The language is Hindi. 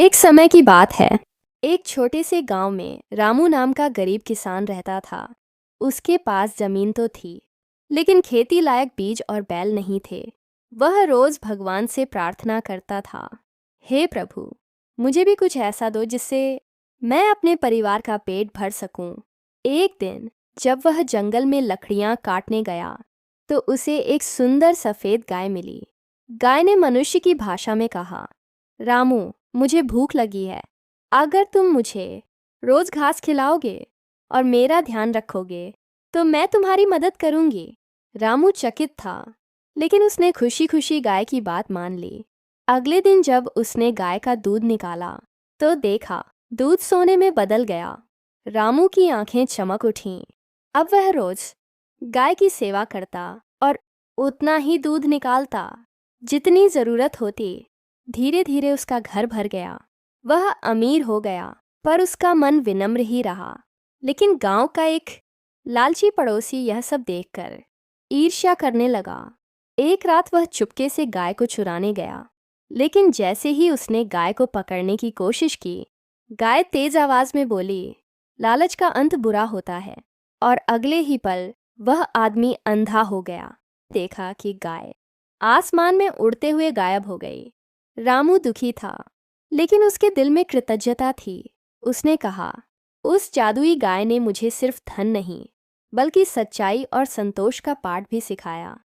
एक समय की बात है। एक छोटे से गांव में रामू नाम का गरीब किसान रहता था। उसके पास जमीन तो थी, लेकिन खेती लायक बीज और बैल नहीं थे। वह रोज भगवान से प्रार्थना करता था, हे प्रभु, मुझे भी कुछ ऐसा दो जिससे मैं अपने परिवार का पेट भर सकूं। एक दिन जब वह जंगल में लकड़ियां काटने गया, तो उसे एक सुंदर सफेद गाय मिली। गाय ने मनुष्य की भाषा में कहा, रामू, मुझे भूख लगी है। अगर तुम मुझे रोज घास खिलाओगे और मेरा ध्यान रखोगे, तो मैं तुम्हारी मदद करूंगी। रामू चकित था, लेकिन उसने खुशी खुशी गाय की बात मान ली। अगले दिन जब उसने गाय का दूध निकाला, तो देखा दूध सोने में बदल गया। रामू की आंखें चमक उठीं। अब वह रोज गाय की सेवा करता और उतना ही दूध निकालता जितनी जरूरत होती। धीरे धीरे उसका घर भर गया। वह अमीर हो गया, पर उसका मन विनम्र ही रहा। लेकिन गांव का एक लालची पड़ोसी यह सब देखकर ईर्ष्या करने लगा। एक रात वह चुपके से गाय को चुराने गया, लेकिन जैसे ही उसने गाय को पकड़ने की कोशिश की, गाय तेज आवाज में बोली, लालच का अंत बुरा होता है। और अगले ही पल वह आदमी अंधा हो गया। देखा कि गाय आसमान में उड़ते हुए गायब हो गई। रामू दुखी था, लेकिन उसके दिल में कृतज्ञता थी। उसने कहा, उस जादुई गाय ने मुझे सिर्फ धन नहीं, बल्कि सच्चाई और संतोष का पाठ भी सिखाया।